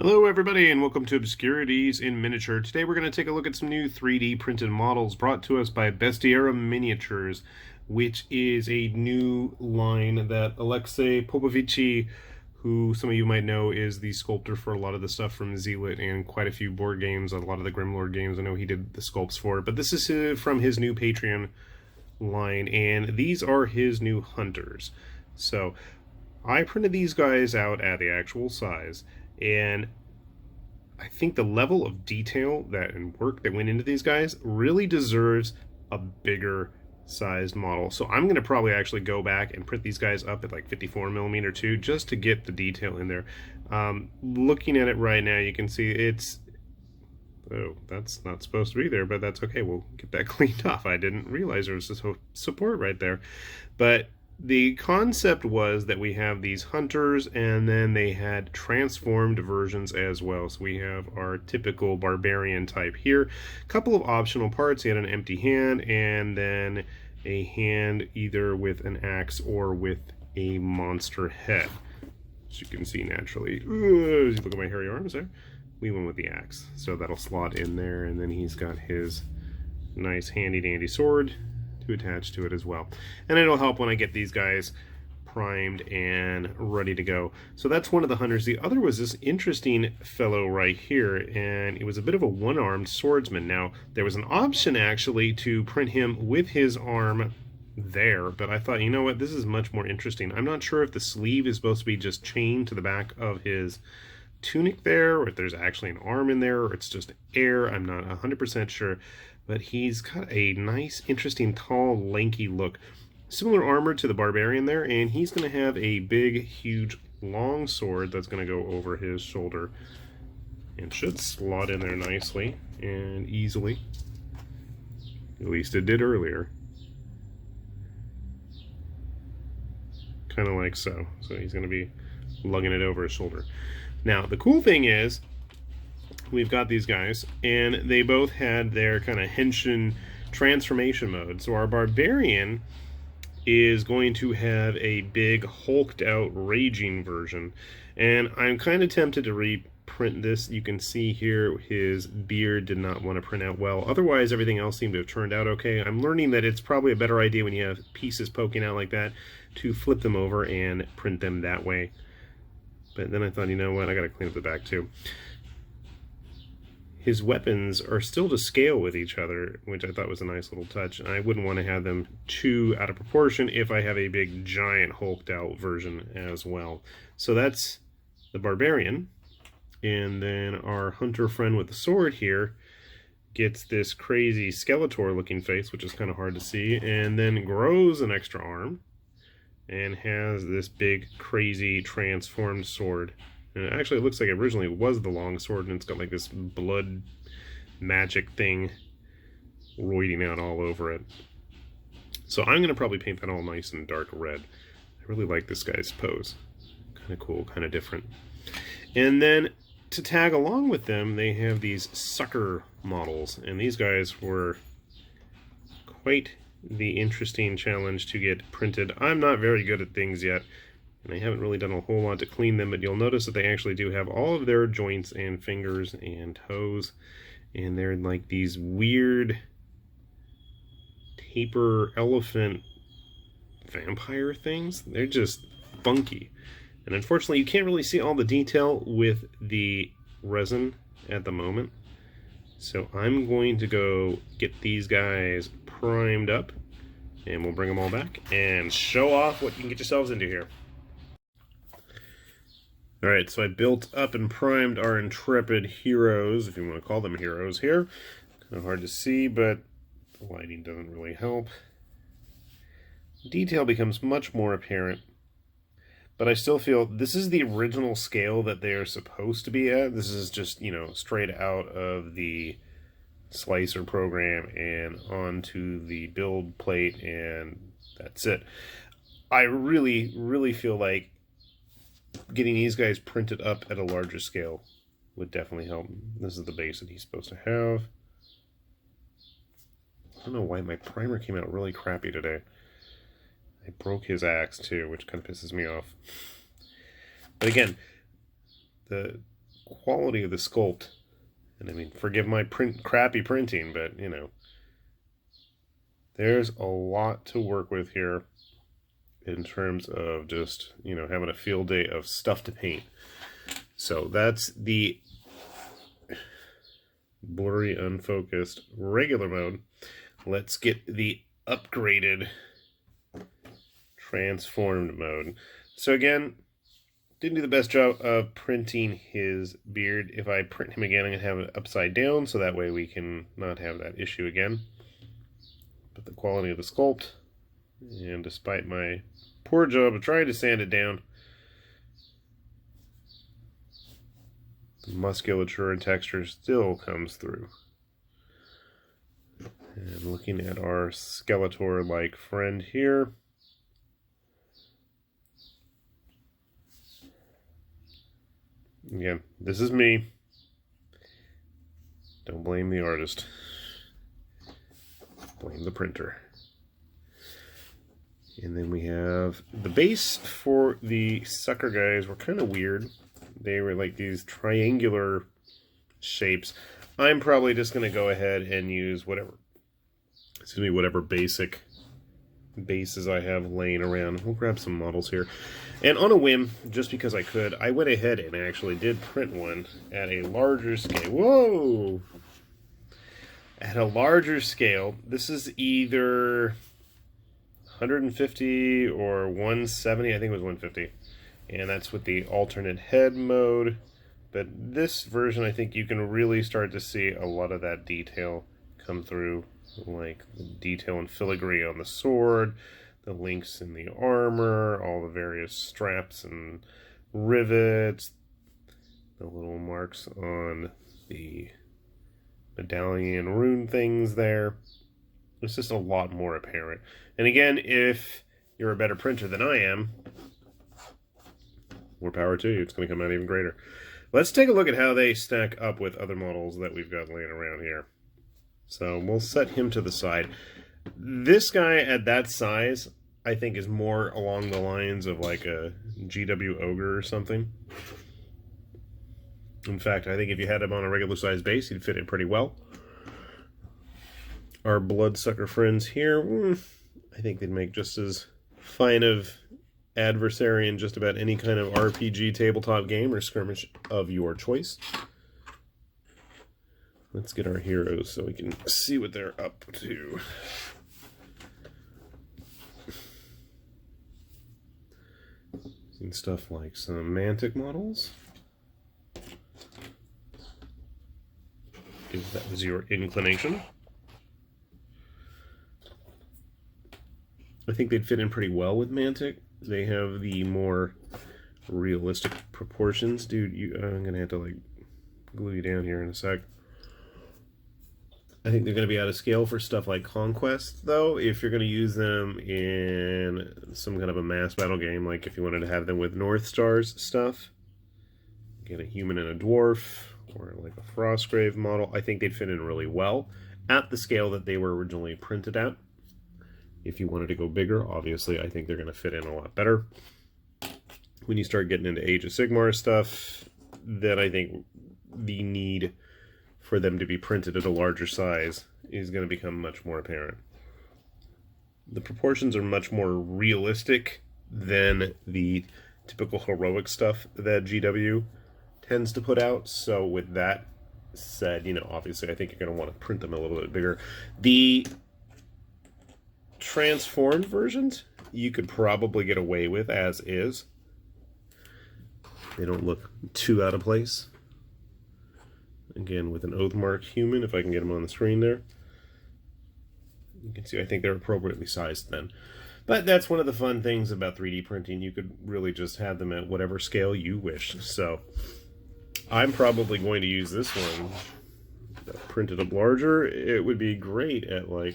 Hello everybody and welcome to Obscurities in Miniature. Today we're going to take a look at some new 3D printed models brought to us by Bestiarum Miniatures, which is a new line that Alexei Popovici, who some of you might know is the sculptor for a lot of the stuff from Zealot and quite a few board games, a lot of the Grimlord games. I know he did the sculpts for it, but this is from his new Patreon line, and these are his new hunters. So I printed these guys out at the actual size, and I think the level of detail and work that went into these guys really deserves a bigger sized model. So I'm going to probably actually go back and print these guys up at like 54mm too, just to get the detail in there. Looking at it right now, you can see it's... Oh, that's not supposed to be there, but that's okay. We'll get that cleaned off. I didn't realize there was a support right there. But the concept was that we have these hunters, and then they had transformed versions as well. So we have our typical barbarian type here. A couple of optional parts. He had an empty hand, and then a hand either with an axe or with a monster head. As you can see naturally. As you look at my hairy arms there. We went with the axe. So that'll slot in there, and then he's got his nice handy dandy sword to attach to it as well. And it'll help when I get these guys primed and ready to go. So that's one of the hunters. The other was this interesting fellow right here, and it was a bit of a one-armed swordsman. Now, there was an option actually to print him with his arm there, but I thought, you know what, this is much more interesting. I'm not sure if the sleeve is supposed to be just chained to the back of his tunic there, or if there's actually an arm in there, or it's just air. I'm not 100% sure, but he's got a nice, interesting, tall, lanky look. Similar armor to the barbarian there, and he's going to have a big, huge, long sword that's going to go over his shoulder and should slot in there nicely and easily. At least it did earlier. Kind of like so. So he's going to be lugging it over his shoulder. Now, the cool thing is, we've got these guys, and they both had their kind of henshin transformation mode. So our barbarian is going to have a big hulked out raging version, and I'm kind of tempted to reprint this. You can see here his beard did not want to print out well. Otherwise, everything else seemed to have turned out okay. I'm learning that it's probably a better idea when you have pieces poking out like that to flip them over and print them that way. But then I thought, you know what, I gotta clean up the back too. His weapons are still to scale with each other, which I thought was a nice little touch. I wouldn't want to have them too out of proportion if I have a big, giant, hulked out version as well. So that's the barbarian. And then our hunter friend with the sword here gets this crazy Skeletor looking face, which is kind of hard to see, and then grows an extra arm and has this big, crazy, transformed sword. And it actually looks like it originally was the long sword, and it's got like this blood magic thing roiding out all over it. So I'm going to probably paint that all nice and dark red. I really like this guy's pose. Kind of cool, kind of different. And then to tag along with them, they have these sucker models. And these guys were quite the interesting challenge to get printed. I'm not very good at things yet, and I haven't really done a whole lot to clean them, but you'll notice that they actually do have all of their joints and fingers and toes, and they're like these weird taper elephant vampire things. They're just funky. And unfortunately, you can't really see all the detail with the resin at the moment. So I'm going to go get these guys primed up, and we'll bring them all back and show off what you can get yourselves into here. Alright, so I built up and primed our intrepid heroes, if you want to call them heroes here. Kind of hard to see, but the lighting doesn't really help. Detail becomes much more apparent, but I still feel this is the original scale that they are supposed to be at. This is just, you know, straight out of the slicer program and onto the build plate, and that's it. I really, really feel like getting these guys printed up at a larger scale would definitely help. This is the base that he's supposed to have. I don't know why my primer came out really crappy today. I broke his axe too, which kind of pisses me off. But again, the quality of the sculpt, and I mean, forgive my crappy printing, but you know, there's a lot to work with here in terms of just, you know, having a field day of stuff to paint. So that's the blurry, unfocused regular mode. Let's get the upgraded transformed mode. So again, didn't do the best job of printing his beard. If I print him again, I'm going to have it upside down, so that way we can not have that issue again. But the quality of the sculpt, and despite my poor job of trying to sand it down, the musculature and texture still comes through. And looking at our Skeletor-like friend here, again, this is me. Don't blame the artist. Blame the printer. And then we have the base for the sucker guys were kind of weird. They were like these triangular shapes. I'm probably just going to go ahead and use whatever basic bases I have laying around. We'll grab some models here. And on a whim, just because I could, I went ahead and actually did print one at a larger scale. Whoa! At a larger scale. This is either 150 or 170. I think it was 150. And that's with the alternate head mode. But this version, I think you can really start to see a lot of that detail come through, like the detail and filigree on the sword, the links in the armor, all the various straps and rivets, the little marks on the medallion rune things there. It's just a lot more apparent. And again, if you're a better printer than I am, more power to you. It's going to come out even greater. Let's take a look at how they stack up with other models that we've got laying around here. So we'll set him to the side. This guy at that size, I think, is more along the lines of like a GW Ogre or something. In fact, I think if you had him on a regular size base, he'd fit in pretty well. Our bloodsucker friends here, I think they'd make just as fine of adversary in just about any kind of RPG tabletop game or skirmish of your choice. Let's get our heroes so we can see what they're up to. Using stuff like some Mantic models, if that was your inclination. I think they'd fit in pretty well with Mantic. They have the more realistic proportions. Dude, I'm going to have to like glue you down here in a sec. I think they're going to be out of scale for stuff like Conquest, though, if you're going to use them in some kind of a mass battle game, like if you wanted to have them with North Stars stuff. Get a human and a dwarf, or like a Frostgrave model. I think they'd fit in really well at the scale that they were originally printed at. If you wanted to go bigger, obviously, I think they're going to fit in a lot better. When you start getting into Age of Sigmar stuff, then I think the need for them to be printed at a larger size is going to become much more apparent. The proportions are much more realistic than the typical heroic stuff that GW tends to put out. So with that said, you know, obviously I think you're going to want to print them a little bit bigger. The transformed versions you could probably get away with as is. They don't look too out of place. Again, with an Oathmark human, if I can get them on the screen there. You can see I think they're appropriately sized then. But that's one of the fun things about 3D printing. You could really just have them at whatever scale you wish. So I'm probably going to use this one printed up larger. It would be great at like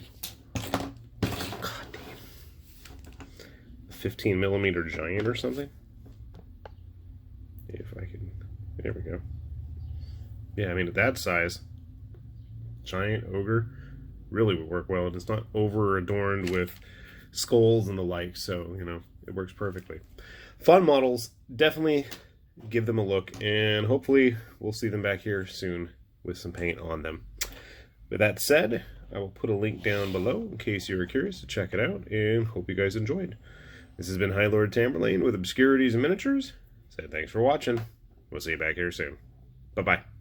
15 millimeter giant or something. If I can, there we go. Yeah, I mean, at that size, giant ogre really would work well. And it's not over adorned with skulls and the like, so, you know, it works perfectly. Fun models, definitely give them a look, and hopefully we'll see them back here soon with some paint on them. With that said, I will put a link down below in case you were curious to check it out, and hope you guys enjoyed. This has been High Lord Tamberlane with Obscurities and Miniatures. Said thanks for watching. We'll see you back here soon. Bye-bye.